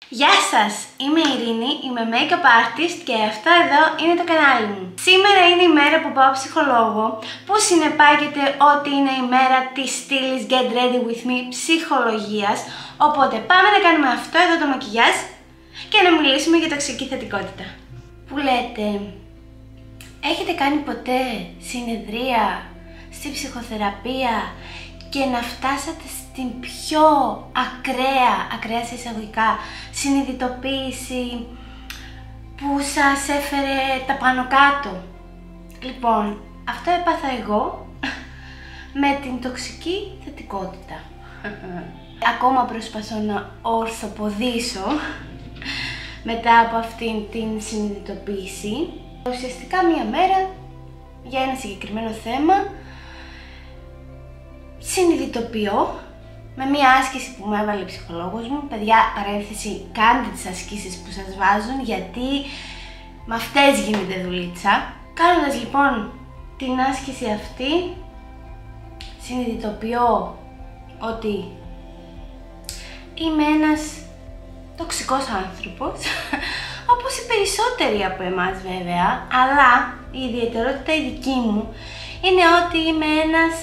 Γεια σας! Είμαι η Ειρήνη, είμαι make-up artist και αυτό εδώ είναι το κανάλι μου. Σήμερα είναι η μέρα που πάω ψυχολόγο, που συνεπάγεται ότι είναι η μέρα της στήλης Get Ready With Me ψυχολογίας. Οπότε πάμε να κάνουμε αυτό εδώ το μακιγιάζ και να μιλήσουμε για τοξική θετικότητα. Που λέτε, έχετε κάνει ποτέ συνεδρία στη ψυχοθεραπεία και να φτάσατε στην πιο ακραία σε εισαγωγικά συνειδητοποίηση που σας έφερε τα πάνω κάτω? Λοιπόν, αυτό έπαθα εγώ με την τοξική θετικότητα. Ακόμα προσπαθώ να ορθοποδήσω μετά από αυτήν την συνειδητοποίηση. Ουσιαστικά μία μέρα για ένα συγκεκριμένο θέμα συνειδητοποιώ με μία άσκηση που μου έβαλε ο ψυχολόγος μου. Παιδιά, παρένθεση, κάντε τις ασκήσεις που σας βάζουν, γιατί με αυτές γίνεται δουλίτσα. Κάνοντας λοιπόν την άσκηση αυτή, συνειδητοποιώ ότι είμαι ένας τοξικός άνθρωπος, όπως οι περισσότεροι από εμάς βέβαια, αλλά η ιδιαιτερότητα η δική μου είναι ότι είμαι ένας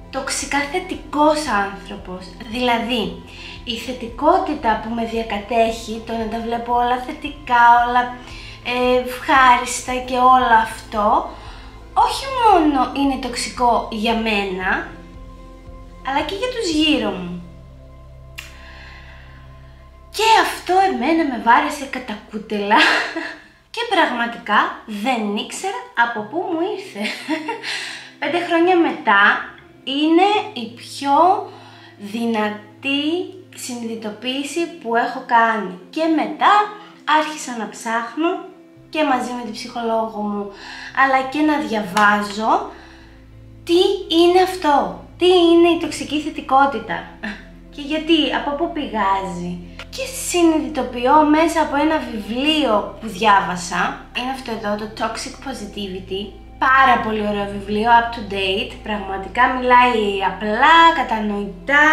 τοξικά θετικός άνθρωπος. Δηλαδή, η θετικότητα που με διακατέχει, το να τα βλέπω όλα θετικά, όλα ευχάριστα και όλο αυτό, όχι μόνο είναι τοξικό για μένα, αλλά και για τους γύρω μου. Και αυτό εμένα με βάρεσε κατά κούτελα και πραγματικά δεν ήξερα από πού μου ήρθε. 5 χρόνια μετά είναι η πιο δυνατή συνειδητοποίηση που έχω κάνει. Και μετά άρχισα να ψάχνω και μαζί με την ψυχολόγο μου, αλλά και να διαβάζω τι είναι αυτό, τι είναι η τοξική θετικότητα και γιατί, από πού πηγάζει. Και συνειδητοποιώ μέσα από ένα βιβλίο που διάβασα, είναι αυτό εδώ, το Toxic Positivity. Πάρα πολύ ωραίο βιβλίο, up to date, πραγματικά μιλάει απλά, κατανοητά,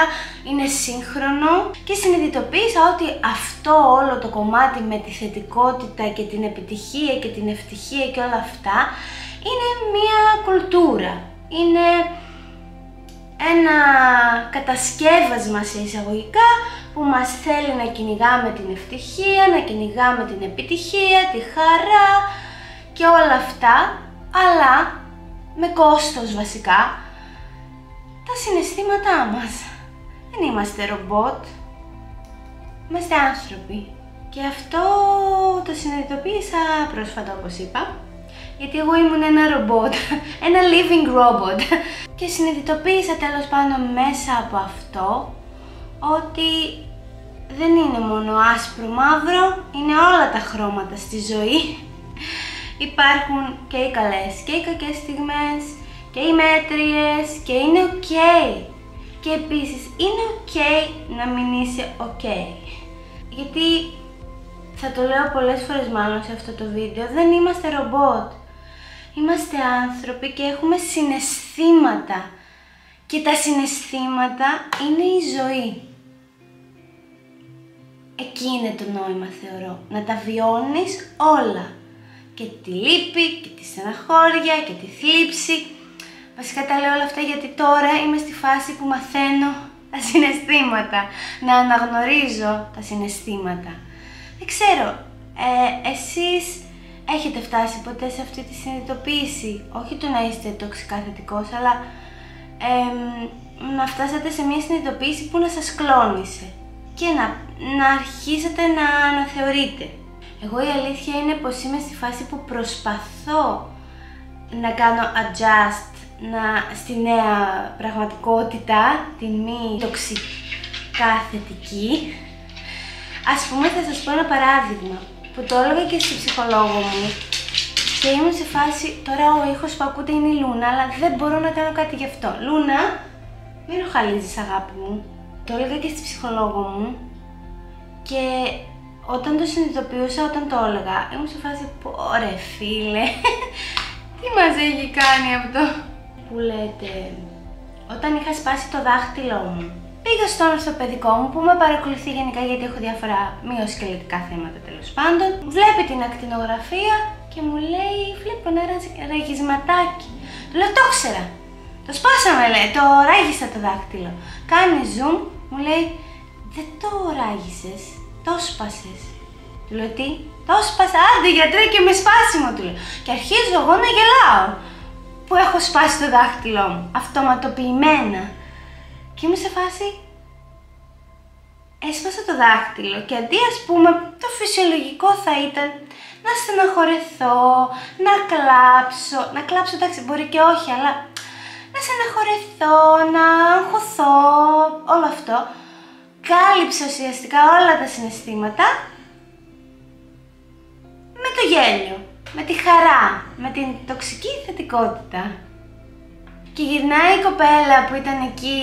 είναι σύγχρονο και συνειδητοποίησα ότι αυτό όλο το κομμάτι με τη θετικότητα και την επιτυχία και την ευτυχία και όλα αυτά είναι μια κουλτούρα, είναι ένα κατασκεύασμα σε εισαγωγικά που μας θέλει να κυνηγάμε την ευτυχία, να κυνηγάμε την επιτυχία, τη χαρά και όλα αυτά, αλλά με κόστος βασικά, τα συναισθήματά μας. Δεν είμαστε ρομπότ, είμαστε άνθρωποι. Και αυτό το συνειδητοποίησα πρόσφατα, όπως είπα, γιατί εγώ ήμουν ένα ρομπότ, ένα living robot. Και συνειδητοποίησα τέλος πάντων μέσα από αυτό ότι δεν είναι μόνο άσπρο μαύρο, είναι όλα τα χρώματα στη ζωή. Υπάρχουν και οι καλές και οι κακές στιγμές και οι μέτριες και είναι ok. Και επίσης είναι ok να μην είσαι ok. Γιατί, θα το λέω πολλές φορές μάλλον σε αυτό το βίντεο, δεν είμαστε ρομπότ. Είμαστε άνθρωποι και έχουμε συναισθήματα. Και τα συναισθήματα είναι η ζωή. Εκεί είναι το νόημα, θεωρώ. Να τα βιώνεις όλα. Και τη λύπη, και τη στεναχώρια, και τη θλίψη. Βασικά τα λέω όλα αυτά γιατί τώρα είμαι στη φάση που μαθαίνω τα συναισθήματα. Να αναγνωρίζω τα συναισθήματα. Δεν ξέρω, εσείς έχετε φτάσει ποτέ σε αυτή τη συνειδητοποίηση? Όχι το να είστε τοξικά θετικός, αλλά να φτάσατε σε μια συνειδητοποίηση που να σας κλώνησε και να αρχίσετε να αναθεωρείτε. Εγώ η αλήθεια είναι πως είμαι στη φάση που προσπαθώ να κάνω adjust στη νέα πραγματικότητα, τη μη τοξικά θετική. Ας πούμε, θα σας πω ένα παράδειγμα που το έλεγα και στη ψυχολόγο μου και ήμουν σε φάση, τώρα ο ήχος που ακούτε είναι η Λούνα, αλλά δεν μπορώ να κάνω κάτι γι' αυτό. Λούνα, μην ροχαλίζεις αγάπη μου. Το έλεγα και στη ψυχολόγο μου και όταν το συνειδητοποιούσα, όταν το έλεγα, ήμουν σε φάση που, ωραία φίλε, τι μας έχει κάνει αυτό? Που λέτε, όταν είχα σπάσει το δάχτυλό μου Πήγα στον ορθοπαιδικό μου που με παρακολουθεί γενικά γιατί έχω διάφορα μυοσκελετικά θέματα τέλος πάντων. Βλέπει την ακτινογραφία και μου λέει βλέπω ένα ραγισματάκι. Του λέω το ήξερα. Το σπάσαμε λέει, το ράγισα το δάχτυλο. Κάνει zoom, μου λέει δεν το ράγισες, το σπάσες. Του λέω τι, το σπάσα, άντε γιατρέ και με σπάσιμο του λέω. Και αρχίζω εγώ να γελάω που έχω σπάσει το δάχτυλό μου, αυτοματοποιημένα. Και είμαι σε φάση, έσπασα το δάχτυλο και αντί ας πούμε το φυσιολογικό θα ήταν να στεναχωρεθώ, να κλάψω εντάξει μπορεί και όχι, αλλά να στεναχωρεθώ, να αγχωθώ, όλο αυτό. Κάλυψα ουσιαστικά όλα τα συναισθήματα με το γέλιο, με τη χαρά, με την τοξική θετικότητα. Και γυρνάει η κοπέλα που ήταν εκεί,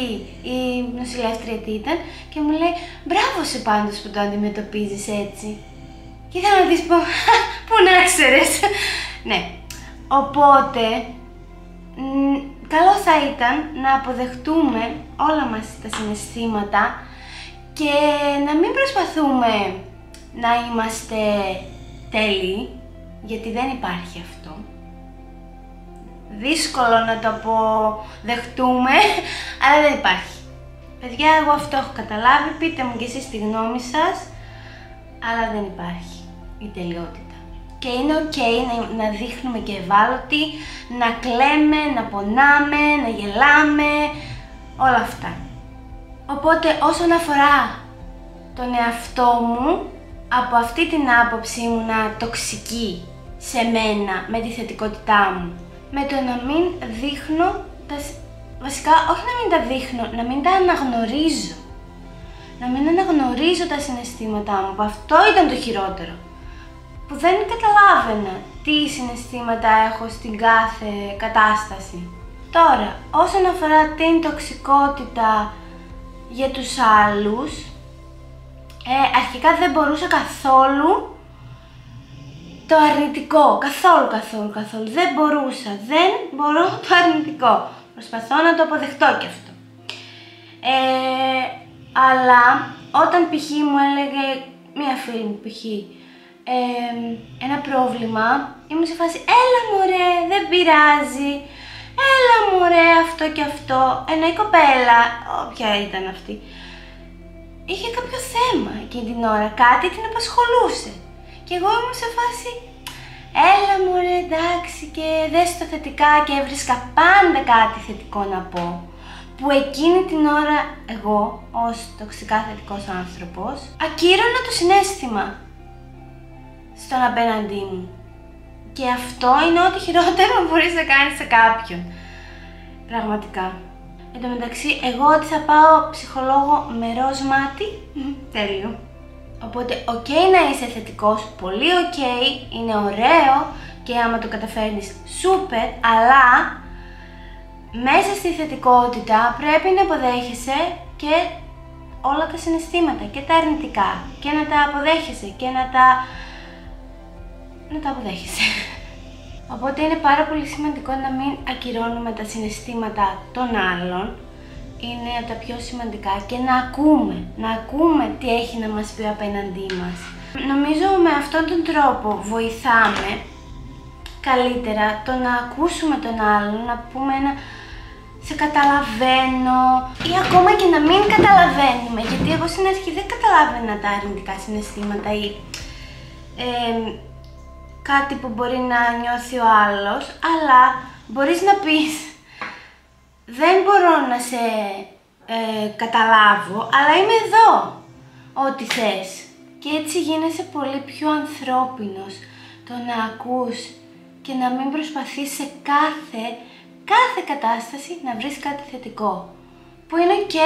η νοσηλεύτρια τι ήταν, και μου λέει μπράβο σε πάντως που το αντιμετωπίζεις έτσι. Και ήθελα να της πω, πού να ξέρεις. Ναι, οπότε καλό θα ήταν να αποδεχτούμε όλα μας τα συναισθήματα και να μην προσπαθούμε να είμαστε τέλειοι, γιατί δεν υπάρχει αυτό. Δύσκολο να το αποδεχτούμε, αλλά δεν υπάρχει. Παιδιά, εγώ αυτό έχω καταλάβει, πείτε μου κι εσείς τη γνώμη σας, αλλά δεν υπάρχει η τελειότητα. Και είναι ok να δείχνουμε και ευάλωτοι, να κλαίμε, να πονάμε, να γελάμε, όλα αυτά. Οπότε όσον αφορά τον εαυτό μου, από αυτή την άποψη ήμουνα τοξική σε μένα, με τη θετικότητά μου. Με το να μην δείχνω, βασικά όχι να μην τα δείχνω, να μην τα αναγνωρίζω. Να μην αναγνωρίζω τα συναισθήματά μου, που αυτό ήταν το χειρότερο. Που δεν καταλάβαινα τι συναισθήματα έχω στην κάθε κατάσταση. Τώρα, όσον αφορά την τοξικότητα για τους άλλους, αρχικά δεν μπορούσα καθόλου το αρνητικό, καθόλου, δεν μπορώ το αρνητικό. Προσπαθώ να το αποδεχτώ κι αυτό. Αλλά όταν π.χ. μου έλεγε μία φίλη μου π.χ. Ένα πρόβλημα, ήμουν σε φάση έλα μωρέ, δεν πειράζει, έλα μωρέ αυτό και αυτό. Ενώ η κοπέλα, όποια ήταν αυτή, είχε κάποιο θέμα εκείνη την ώρα, κάτι την απασχολούσε. Και εγώ ήμουν σε φάση, έλα μωρέ εντάξει και δες το θετικά, και έβρισκα πάντα κάτι θετικό να πω. Που εκείνη την ώρα εγώ, ως τοξικά θετικός άνθρωπος, ακύρωνα το συναίσθημα στον απέναντί μου. Και αυτό είναι ό,τι χειρότερο μπορείς να κάνεις σε κάποιον. Πραγματικά. Εν τω μεταξύ, εγώ ότι θα πάω ψυχολόγο με ροζ μάτι, τέλειο. Οπότε, ok να είσαι θετικός, πολύ ok, είναι ωραίο και άμα το καταφέρνεις, σούπερ, αλλά μέσα στη θετικότητα πρέπει να αποδέχεσαι και όλα τα συναισθήματα και τα αρνητικά και να τα αποδέχεσαι και να τα αποδέχεσαι. Οπότε είναι πάρα πολύ σημαντικό να μην ακυρώνουμε τα συναισθήματα των άλλων. Είναι από τα πιο σημαντικά και να ακούμε τι έχει να μας πει απέναντί μας. Νομίζω με αυτόν τον τρόπο βοηθάμε καλύτερα το να ακούσουμε τον άλλον, να πούμε ένα σε καταλαβαίνω ή ακόμα και να μην καταλαβαίνουμε, γιατί εγώ στην αρχή δεν καταλάβαινα τα αρνητικά συναισθήματα ή κάτι που μπορεί να νιώθει ο άλλος, αλλά μπορείς να πεις δεν μπορώ να σε καταλάβω, αλλά είμαι εδώ, ό,τι θες. Και έτσι γίνεσαι πολύ πιο ανθρώπινος, το να ακούς και να μην προσπαθείς σε κάθε κατάσταση να βρεις κάτι θετικό. Που είναι ok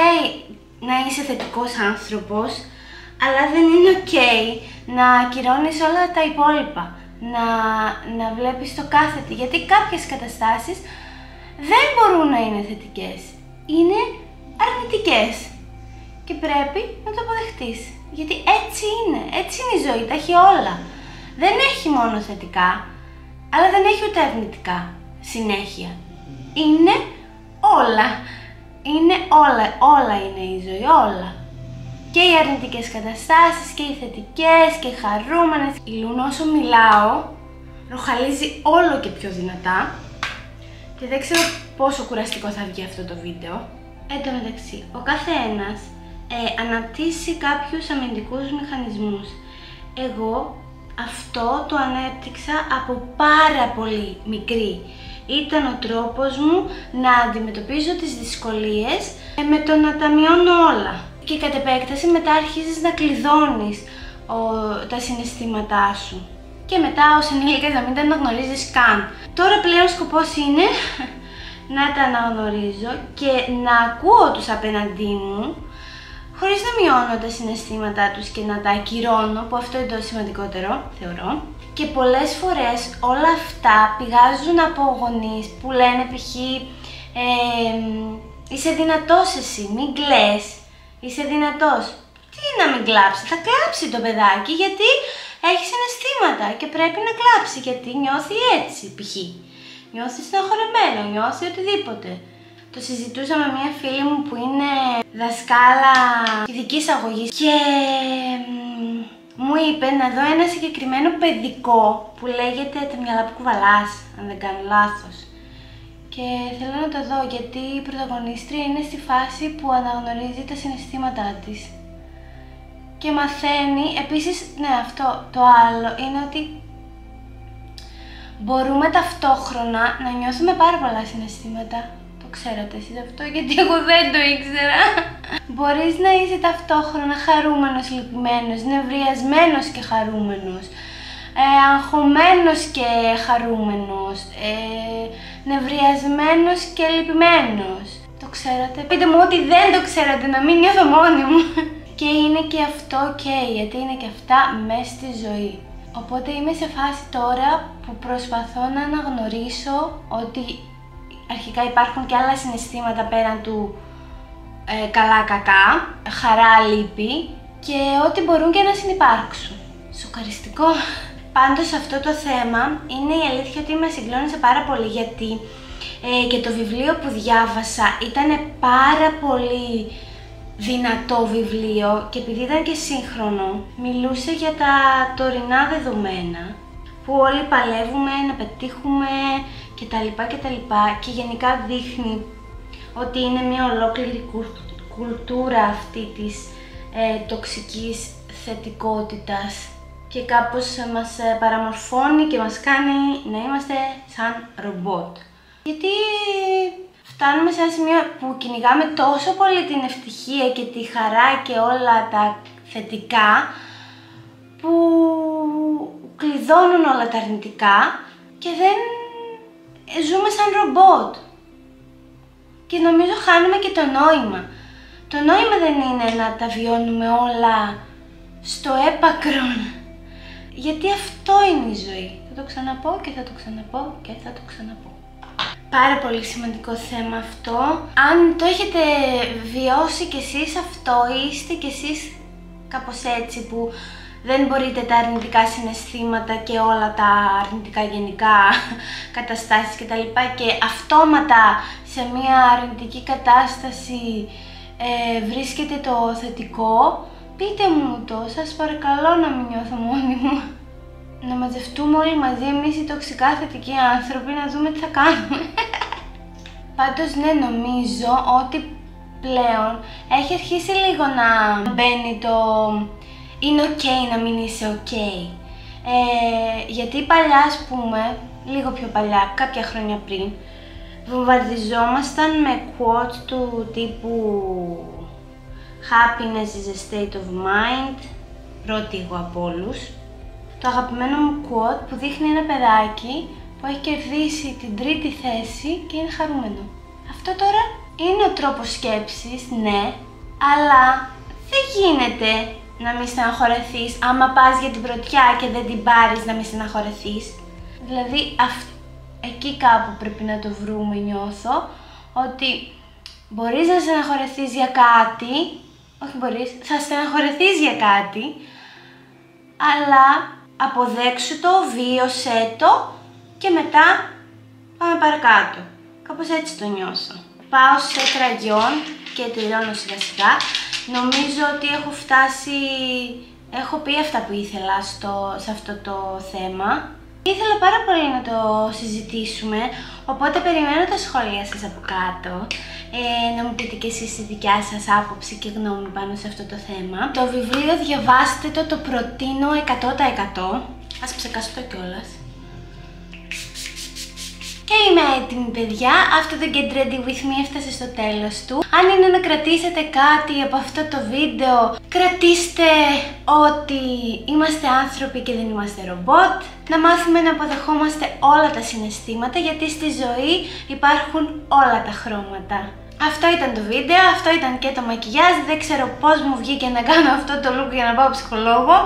να είσαι θετικός άνθρωπος, αλλά δεν είναι ok να ακυρώνεις όλα τα υπόλοιπα. Να βλέπεις το κάθετη, γιατί κάποιες καταστάσεις δεν μπορούν να είναι θετικές, είναι αρνητικές και πρέπει να το αποδεχτείς, γιατί έτσι είναι η ζωή, τα έχει όλα. Δεν έχει μόνο θετικά, αλλά δεν έχει ούτε αρνητικά συνέχεια, είναι όλα. είναι όλα είναι η ζωή, όλα. Και οι αρνητικές καταστάσεις και οι θετικές και οι χαρούμενες. Η Λούνα όσο μιλάω ροχαλίζει όλο και πιο δυνατά και δεν ξέρω πόσο κουραστικό θα βγει αυτό το βίντεο. Εν τω μεταξύ, ο καθένας αναπτύσσει κάποιους αμυντικούς μηχανισμούς. Εγώ αυτό το ανέπτυξα από πάρα πολύ μικρή. Ήταν ο τρόπος μου να αντιμετωπίζω τις δυσκολίες με το να τα μειώνω όλα. Και κατ' επέκταση μετά αρχίζεις να κλειδώνεις τα συναισθήματά σου. Και μετά ως ενήλικας να μην τα αναγνωρίζεις καν. Τώρα πλέον σκοπός είναι να τα αναγνωρίζω και να ακούω τους απέναντί μου χωρίς να μειώνω τα συναισθήματά τους και να τα ακυρώνω, που αυτό είναι το σημαντικότερο, θεωρώ. Και πολλές φορές όλα αυτά πηγάζουν από γονείς που λένε π.χ. είσαι δυνατός εσύ, μην κλαις, είσαι δυνατός. Τι να μην κλάψει, θα κλάψει το παιδάκι γιατί έχει συναισθήματα και πρέπει να κλάψει γιατί νιώθει έτσι π.χ. Νιώθει στεναχωρεμένο, νιώθει οτιδήποτε. Το συζητούσα με μια φίλη μου που είναι δασκάλα ειδικής αγωγής και μου είπε να δω ένα συγκεκριμένο παιδικό που λέγεται «Τα μυαλά που κουβαλάς», αν δεν κάνω λάθος. Και θέλω να το δω γιατί η πρωταγωνίστρια είναι στη φάση που αναγνωρίζει τα συναισθήματά της και μαθαίνει. Επίσης, ναι, αυτό το άλλο είναι ότι μπορούμε ταυτόχρονα να νιώθουμε πάρα πολλά συναισθήματα. Το ξέρατε εσείς αυτό, γιατί εγώ δεν το ήξερα. Μπορείς να είσαι ταυτόχρονα χαρούμενος, λυπημένος, νευριασμένος και χαρούμενος, αγχωμένος και χαρούμενος, νευριασμένος και λυπημένος. Το ξέρατε? Πείτε μου ότι δεν το ξέρατε, να μην νιώθω μόνη μου. Και είναι και αυτό γιατί είναι και αυτά μέσα στη ζωή. Οπότε είμαι σε φάση τώρα που προσπαθώ να αναγνωρίσω ότι αρχικά υπάρχουν και άλλα συναισθήματα πέραν του καλά-κακά, χαρά, λύπη και ότι μπορούν και να συνυπάρξουν. Σοκαριστικό. Πάντως αυτό το θέμα είναι η αλήθεια ότι με συγκλώνησε πάρα πολύ γιατί και το βιβλίο που διάβασα ήταν πάρα πολύ δυνατό βιβλίο και επειδή ήταν και σύγχρονο, μιλούσε για τα τωρινά δεδομένα που όλοι παλεύουμε να πετύχουμε κτλ. Και γενικά δείχνει ότι είναι μια ολόκληρη κουλτούρα αυτή της τοξικής θετικότητας και κάπως μας παραμορφώνει και μας κάνει να είμαστε σαν ρομπότ. Γιατί φτάνουμε σε ένα σημείο που κυνηγάμε τόσο πολύ την ευτυχία και τη χαρά και όλα τα θετικά που κλειδώνουν όλα τα αρνητικά και δεν ζούμε σαν ρομπότ. Και νομίζω χάνουμε και το νόημα. Το νόημα δεν είναι να τα βιώνουμε όλα στο έπακρον. Γιατί αυτό είναι η ζωή. Θα το ξαναπώ και θα το ξαναπώ και θα το ξαναπώ. Πάρα πολύ σημαντικό θέμα αυτό. Αν το έχετε βιώσει κι εσείς αυτό, είστε κι εσείς κάπως έτσι που δεν μπορείτε τα αρνητικά συναισθήματα και όλα τα αρνητικά γενικά καταστάσεις κτλ. Και αυτόματα σε μια αρνητική κατάσταση βρίσκεται το θετικό, πείτε μου το, σας παρακαλώ να μην νιώθω μόνη μου. Να μαζευτούμε όλοι μαζί εμείς οι τοξικά θετικοί άνθρωποι να δούμε τι θα κάνουμε. Πάντως ναι, νομίζω ότι πλέον έχει αρχίσει λίγο να μπαίνει το είναι ok να μην είσαι ok. Γιατί παλιά, ας πούμε, λίγο πιο παλιά, κάποια χρόνια πριν, βομβαρδιζόμασταν με quotes του τύπου Happiness is a state of mind, πρώτη εγώ από όλους. Το αγαπημένο μου quote που δείχνει ένα παιδάκι που έχει κερδίσει την 3η θέση και είναι χαρούμενο. Αυτό τώρα είναι ο τρόπος σκέψης, ναι, αλλά δεν γίνεται να μην στεναχωρεθείς άμα πας για την πρωτιά και δεν την πάρεις να μην στεναχωρεθείς. Δηλαδή εκεί κάπου πρέπει να το βρούμε, νιώθω, ότι μπορείς να στεναχωρεθείς για κάτι, όχι μπορείς, θα στεναχωρεθείς για κάτι, αλλά αποδέξου το, βίωσέ το και μετά πάμε παρακάτω. Κάπως έτσι το νιώθω. πάω σε κραγιόν και τελειώνω σιγά σιγά. Νομίζω ότι έχω φτάσει, έχω πει αυτά που ήθελα σε αυτό το θέμα. Ήθελα πάρα πολύ να το συζητήσουμε, οπότε περιμένω τα σχόλια σας από κάτω. Να μου πείτε και εσείς τη δικιά σας άποψη και γνώμη πάνω σε αυτό το θέμα. Το βιβλίο διαβάστε το προτείνω 100%. Ας ψεκαστώ κιόλας. Και είμαι έτοιμη, παιδιά. Αυτό το Get Ready With Me έφτασε στο τέλος του. Αν είναι να κρατήσετε κάτι από αυτό το βίντεο, κρατήστε ότι είμαστε άνθρωποι και δεν είμαστε ρομπότ. Να μάθουμε να αποδεχόμαστε όλα τα συναισθήματα, γιατί στη ζωή υπάρχουν όλα τα χρώματα. Αυτό ήταν το βίντεο, αυτό ήταν και το μακιγιάζ. Δεν ξέρω πώς μου βγήκε να κάνω αυτό το look για να πάω ψυχολόγο.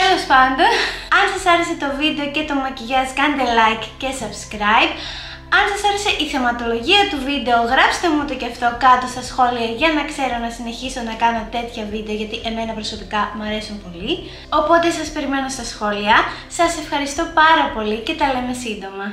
Τέλος πάντων, αν σας άρεσε το βίντεο και το μακιγιάζ, κάντε like και subscribe. Αν σας άρεσε η θεματολογία του βίντεο, γράψτε μου το και αυτό κάτω στα σχόλια για να ξέρω να συνεχίσω να κάνω τέτοια βίντεο, γιατί εμένα προσωπικά μου αρέσουν πολύ. Οπότε σας περιμένω στα σχόλια. Σας ευχαριστώ πάρα πολύ και τα λέμε σύντομα.